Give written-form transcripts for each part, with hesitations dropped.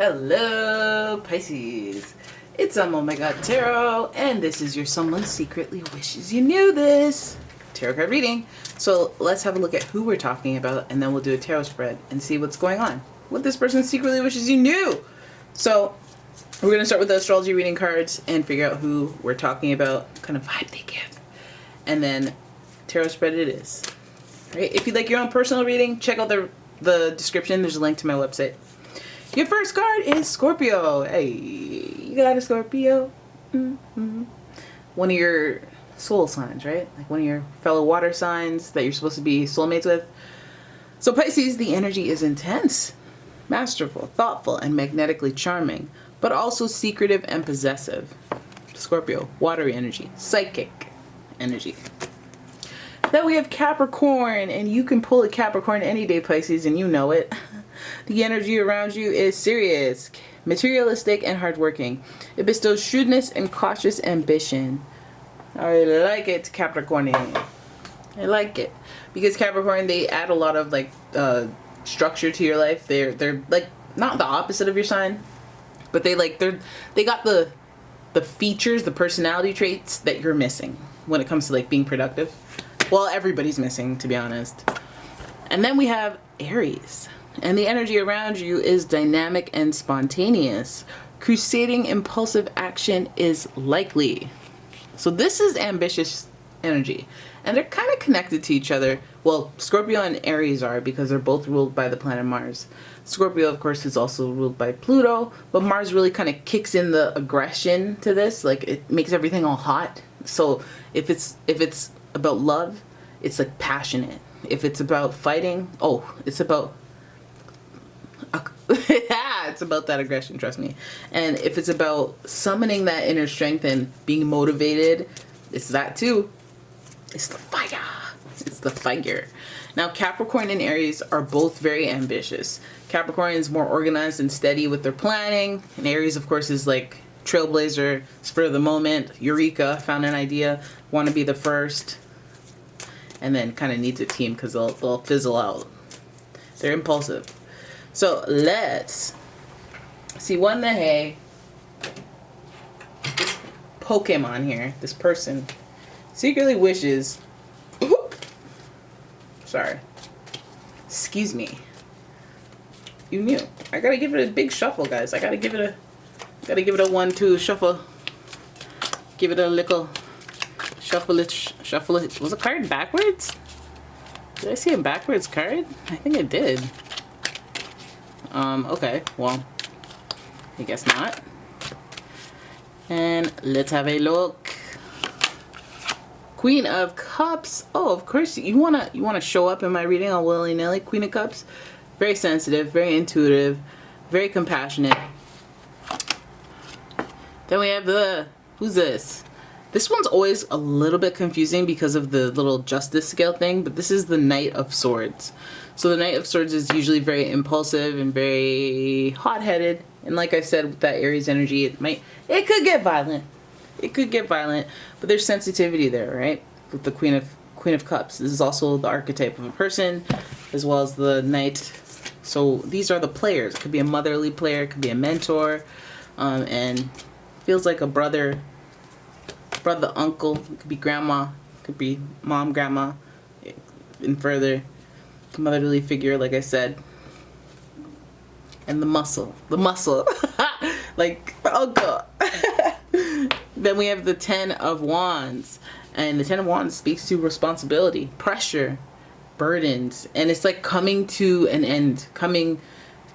Hello, Pisces. It's umomgtarot, and this is your someone secretly wishes you knew this tarot card reading. So let's have a look at who we're talking about, and then we'll do a tarot spread and see what's going on. What this person secretly wishes you knew. So we're going to start with the astrology reading cards and figure out who we're talking about, what kind of vibe they give. And then tarot spread it is. Right? If you'd like your own personal reading, check out the description. There's a link to my website. Your first card is Scorpio. Hey, you got a Scorpio. Mm-hmm. One of your soul signs, right? Like one of your fellow water signs that you're supposed to be soulmates with. So Pisces, the energy is intense, masterful, thoughtful, and magnetically charming, but also secretive and possessive. Scorpio, watery energy, psychic energy. Then we have Capricorn, and you can pull a Capricorn any day, Pisces, and you know it. The energy around you is serious, materialistic, and hardworking. It bestows shrewdness and cautious ambition. I like it, Capricorn. I like it. Because Capricorn, they add a lot of like structure to your life. They're like not the opposite of your sign, but they got the features, the personality traits that you're missing when it comes to like being productive. Well, everybody's missing, to be honest. And then we have Aries. And the energy around you is dynamic and spontaneous. Crusading impulsive action is likely. So this is ambitious energy. And they're kind of connected to each other. Well, Scorpio and Aries are, because they're both ruled by the planet Mars. Scorpio, of course, is also ruled by Pluto. But Mars really kind of kicks in the aggression to this. Like, it makes everything all hot. So if it's about love, it's like passionate. If it's about fighting, it's about it's about that aggression, trust me. And if it's about summoning that inner strength and being motivated, it's that too. It's the fire. It's the fire. Now, Capricorn and Aries are both very ambitious. Capricorn is more organized and steady with their planning, and Aries, of course, is like trailblazer, spur of the moment, eureka, found an idea, want to be the first, and then kind of needs a team because they'll fizzle out. They're impulsive. So let's see what the hey. This Pokemon here, this person, secretly wishes. Sorry. Excuse me. You knew. I gotta give it a big shuffle, guys. I gotta give it a 1-2 shuffle. Give it a little shuffle it. Shuffle it. Was the card backwards? Did I see a backwards card? I think I did. Okay, well, I guess not. And let's have a look. Queen of Cups. Oh, of course, you wanna show up in my reading all willy-nilly. Queen of Cups, very sensitive, very intuitive, very compassionate. Then we have who's this? This one's always a little bit confusing because of the little justice scale thing, but this is the Knight of Swords. So the Knight of Swords is usually very impulsive and very hot-headed. And like I said, with that Aries energy, it could get violent. It could get violent, but there's sensitivity there, right? With the Queen of Cups. This is also the archetype of a person, as well as the Knight. So these are the players. It could be a motherly player, it could be a mentor, and feels like a brother, uncle, it could be grandma, it could be mom, grandma, and further, motherly figure, like I said. And the muscle, like the uncle. Then we have the Ten of Wands, and the Ten of Wands speaks to responsibility, pressure, burdens, and it's like coming to an end, coming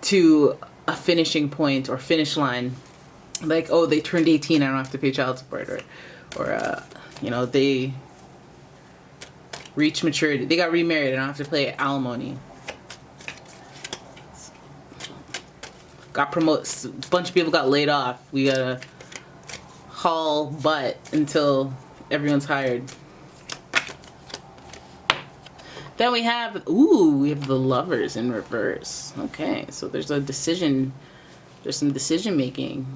to a finishing point or finish line. Like, oh, they turned 18, I don't have to pay child support, or they reached maturity, they got remarried, I don't have to pay alimony. Got promoted, a bunch of people got laid off. We gotta haul butt until everyone's hired. Then we have the Lovers in reverse. Okay, so there's some decision making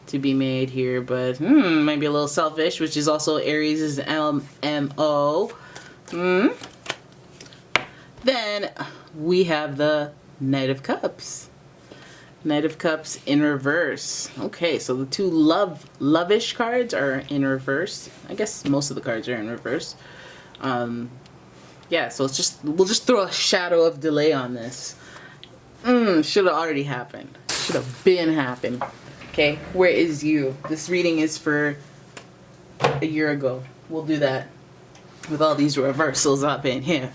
to be made here, but might be a little selfish, which is also Aries' MO. Then we have the Knight of Cups. Knight of Cups in reverse. Okay, so the two lovish cards are in reverse. I guess most of the cards are in reverse. Yeah, so we'll just throw a shadow of delay on this. Should have already happened. Should have been happened. Okay, where is you? This reading is for a year ago. We'll do that with all these reversals up in here.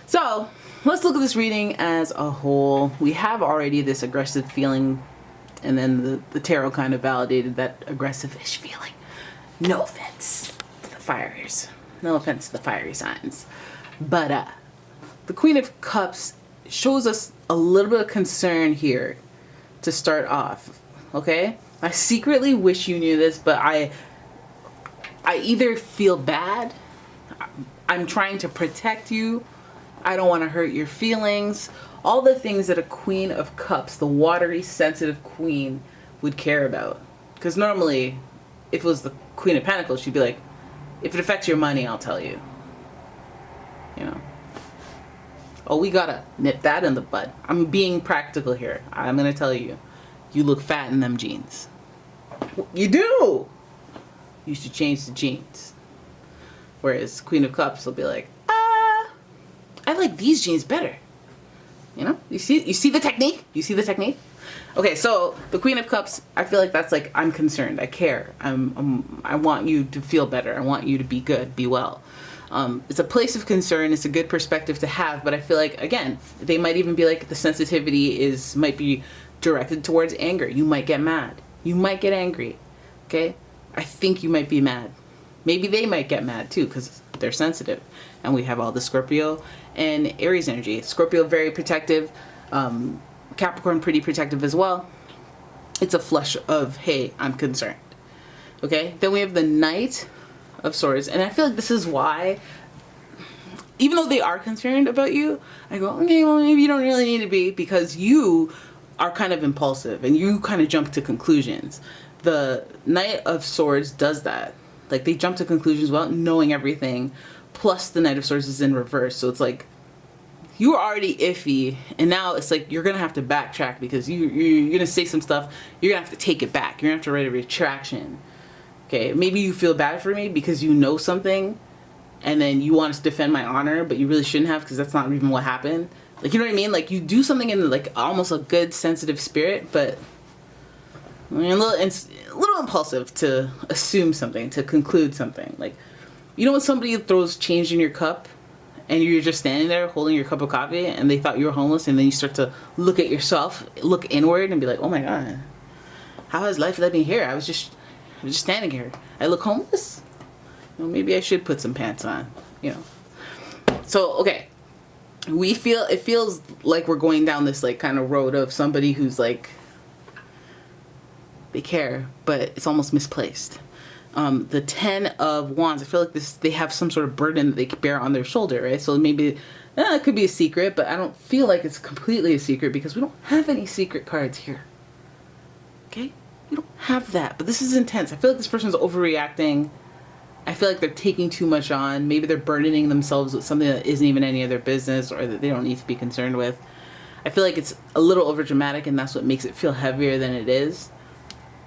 So let's look at this reading as a whole. We have already this aggressive feeling, and then the tarot kind of validated that aggressive-ish feeling. No offense to the fires. No offense to the fiery signs. But the Queen of Cups shows us a little bit of concern here to start off. Okay? I secretly wish you knew this, but I either feel bad, I'm trying to protect you, I don't want to hurt your feelings, all the things that a Queen of Cups, the watery, sensitive queen, would care about. Because normally, if it was the Queen of Pentacles, she'd be like, if it affects your money, I'll tell you. You know? Oh, we gotta nip that in the bud. I'm being practical here. I'm gonna tell you, you look fat in them jeans. You do! You should change the jeans. Whereas Queen of Cups will be like, I like these jeans better. You know? You see the technique? You see the technique? Okay, so the Queen of Cups, I feel like that's like, I'm concerned. I care. I want you to feel better. I want you to be good, be well. It's a place of concern. It's a good perspective to have, but I feel like, again, they might even be like, the sensitivity might be directed towards anger. You might get mad. You might get angry. Okay? I think you might be mad. Maybe they might get mad too, because they're sensitive. And we have all the Scorpio and Aries energy. Scorpio, very protective. Capricorn, pretty protective as well. It's a flush of, hey, I'm concerned. Okay? Then we have the Knight of Swords. And I feel like this is why, even though they are concerned about you, I go, okay, well, maybe you don't really need to be, because you are kind of impulsive and you kind of jump to conclusions. The Knight of Swords does that. Like, they jump to conclusions without knowing everything. Plus, the Knight of Swords is in reverse. So it's like, you were already iffy, and now it's like you're going to have to backtrack, because you're going to say some stuff. You're going to have to take it back. You're going to have to write a retraction. Okay, maybe you feel bad for me because you know something, and then you want to defend my honor, but you really shouldn't have, because that's not even what happened. Like, you know what I mean? Like, you do something in, like, almost a good, sensitive spirit, but you're a little impulsive to assume something, to conclude something. Like, you know when somebody throws change in your cup and you're just standing there holding your cup of coffee and they thought you were homeless, and then you start to look at yourself, look inward and be like, oh my God, how has life led me here? I was just standing here. I look homeless? Well, maybe I should put some pants on, you know. So, okay. It feels like we're going down this, like, kind of road of somebody who's like, they care, but it's almost misplaced. The 10 of Wands, I feel like they have some sort of burden that they bear on their shoulder, right? So maybe it could be a secret, but I don't feel like it's completely a secret, because we don't have any secret cards here. Okay? We don't have that, but this is intense. I feel like this person's overreacting. I feel like they're taking too much on. Maybe they're burdening themselves with something that isn't even any of their business, or that they don't need to be concerned with. I feel like it's a little overdramatic, and that's what makes it feel heavier than it is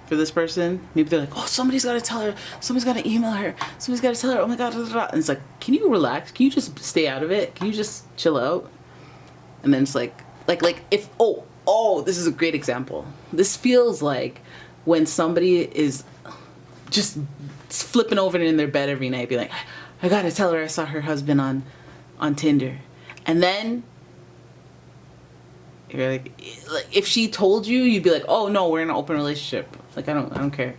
for this person. Maybe they're like, oh, somebody's got to tell her. Somebody's got to email her. Somebody's got to tell her. Oh my God. And it's like, can you relax? Can you just stay out of it? Can you just chill out? And then it's like if, this is a great example. This feels like when somebody is just flipping over in their bed every night, be like, I got to tell her I saw her husband on Tinder. And then you're like, if she told you, you'd be like, oh no, we're in an open relationship. Like, I don't care.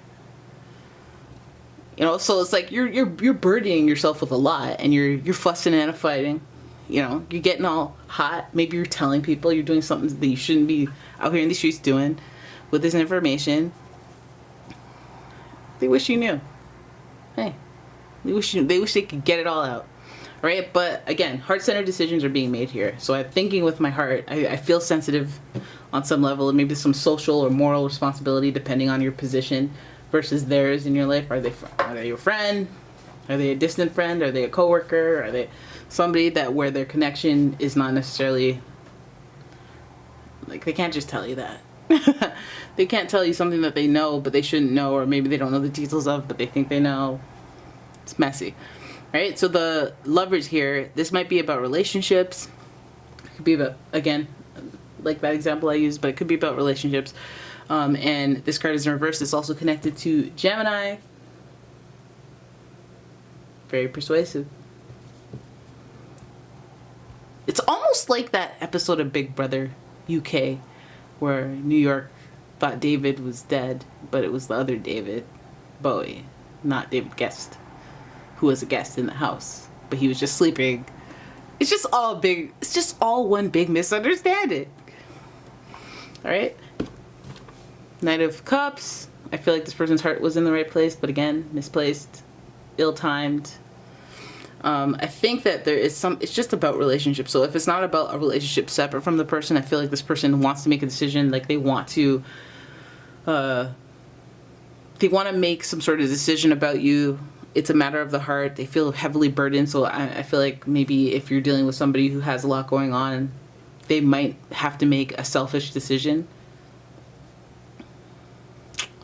You know, so it's like you're burdening yourself with a lot, and you're fussing and fighting. You know, you're getting all hot. Maybe you're telling people you're doing something that you shouldn't be out here in the streets doing with this information. They wish you knew. Hey, they wish they could get it all out. Right? But again, heart-centered decisions are being made here. So I'm thinking with my heart. I feel sensitive on some level, and maybe some social or moral responsibility depending on your position versus theirs in your life. Are they your friend? Are they a distant friend? Are they a coworker? Are they somebody that where their connection is not necessarily, like, they can't just tell you that. They can't tell you something that they know, but they shouldn't know, or maybe they don't know the details of, but they think they know. It's messy. Right? So the Lovers here, this might be about relationships. It could be about, again, like that example I used, but it could be about relationships. And this card is in reverse. It's also connected to Gemini. Very persuasive. It's almost like that episode of Big Brother UK where New York thought David was dead, but it was the other David Bowie, not David Guest, who was a guest in the house, but he was just sleeping. It's just all one big misunderstanding. All right. Knight of Cups. I feel like this person's heart was in the right place, but again, misplaced, ill-timed. I think that there is it's just about relationships. So if it's not about a relationship separate from the person, I feel like this person wants to make a decision, like they want to make some sort of decision about you. It's a matter of the heart. They feel heavily burdened. So I feel like maybe if you're dealing with somebody who has a lot going on, they might have to make a selfish decision.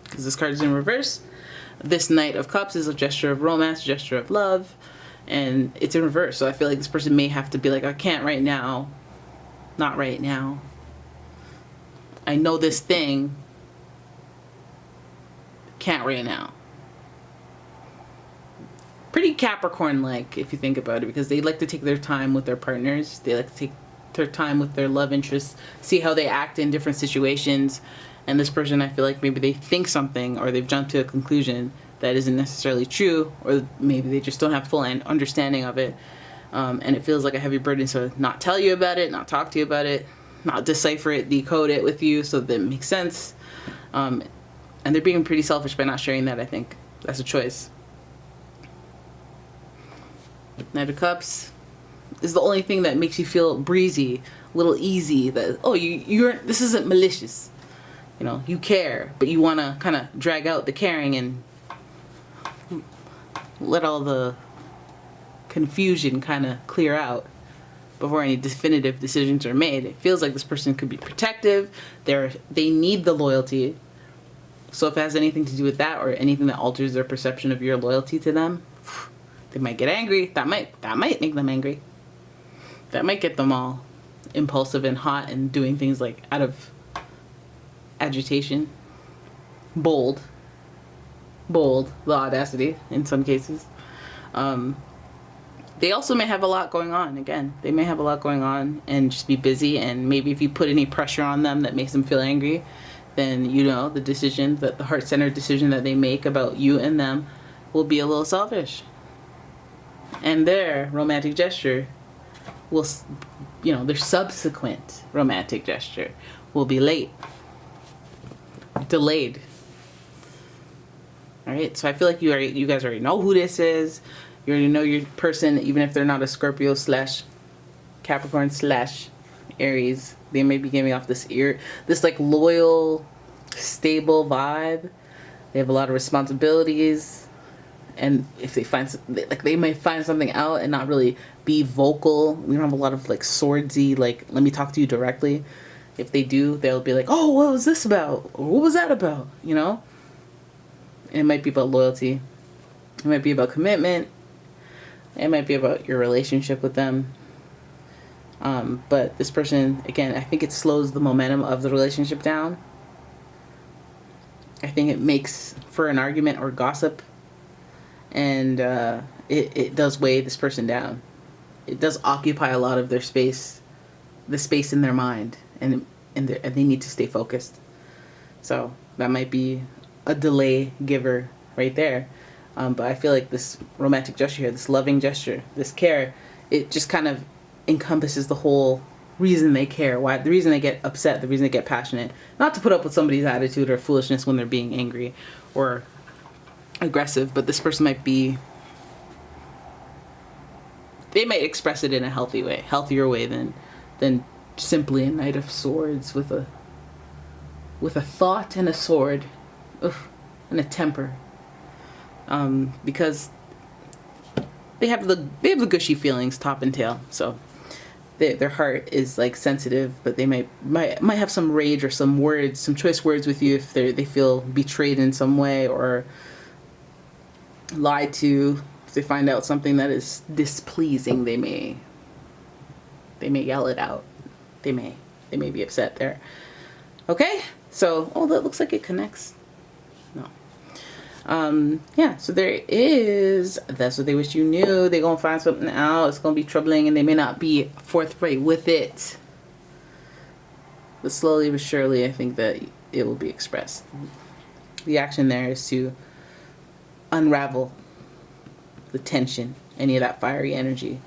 Because this card is in reverse. This Knight of Cups is a gesture of romance, gesture of love. And it's in reverse. So I feel like this person may have to be like, I can't right now. Not right now. I know this thing. Can't right now. Pretty Capricorn-like, if you think about it, because they like to take their time with their partners. They like to take their time with their love interests, see how they act in different situations. And this person, I feel like maybe they think something, or they've jumped to a conclusion that isn't necessarily true, or maybe they just don't have full understanding of it. And it feels like a heavy burden, so not tell you about it, not talk to you about it, not decipher it, decode it with you so that it makes sense. And they're being pretty selfish by not sharing that, I think. That's a choice. Knight of Cups is the only thing that makes you feel breezy, a little easy, that, oh, this isn't malicious. You know, you care, but you want to kind of drag out the caring and let all the confusion kind of clear out before any definitive decisions are made. It feels like this person could be protective. They need the loyalty. So if it has anything to do with that, or anything that alters their perception of your loyalty to them, they might get angry. That might make them angry. That might get them all impulsive and hot and doing things like out of agitation. Bold, the audacity in some cases. They also may have a lot going on. Again, they may have a lot going on and just be busy, and maybe if you put any pressure on them that makes them feel angry, then you know the decision, that the heart-centered decision that they make about you and them will be a little selfish. And their romantic gesture will, their subsequent romantic gesture will be late. Delayed. All right, so I feel like you guys already know who this is. You already know your person, even if they're not a Scorpio / Capricorn / Aries. They may be giving off this like loyal, stable vibe. They have a lot of responsibilities, and if they they might find something out and not really be vocal. We don't have a lot of like swordsy, like, let me talk to you directly. If they do, they'll be like, oh, what was this about? Or what was that about? You know? And it might be about loyalty. It might be about commitment. It might be about your relationship with them. But this person, again, I think it slows the momentum of the relationship down. I think it makes for an argument or gossip. And it does weigh this person down. It does occupy a lot of their space, the space in their mind. And they need to stay focused. So that might be a delay giver right there. But I feel like this romantic gesture here, this loving gesture, this care, it just kind of encompasses the whole reason they care, the reason they get upset, the reason they get passionate. Not to put up with somebody's attitude or foolishness when they're being angry or aggressive, but this person they might express it in a healthier way than simply a Knight of Swords with a thought and a sword, and a temper. Because they have the gushy feelings, top and tail. So their heart is like sensitive, but they might have some rage or some words, some choice words with you if they feel betrayed in some way or lied to. If they find out something that is displeasing, they may yell it out. They may be upset there. Okay, so that looks like it connects. No. Yeah, so that's what they wish you knew. They're gonna find something out. It's gonna be troubling, and they may not be forthright with it. But slowly but surely, I think that it will be expressed. The action there is to unravel the tension, any of that fiery energy,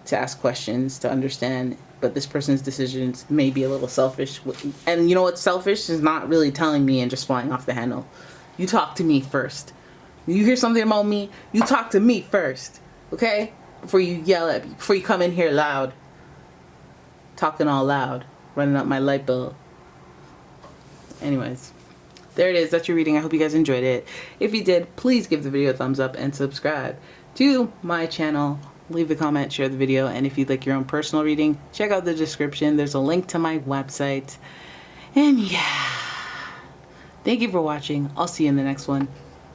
to ask questions, to understand. But this person's decisions may be a little selfish. And you know what's selfish is not really telling me and just flying off the handle. You talk to me first. You hear something about me, you talk to me first. Okay? Before you yell at me. Before you come in here loud. Talking all loud. Running up my light bill. Anyways. There it is. That's your reading. I hope you guys enjoyed it. If you did, please give the video a thumbs up and subscribe to my channel. Leave a comment, share the video, and if you'd like your own personal reading, check out the description. There's a link to my website. And yeah. Thank you for watching. I'll see you in the next one.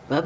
Bye-bye.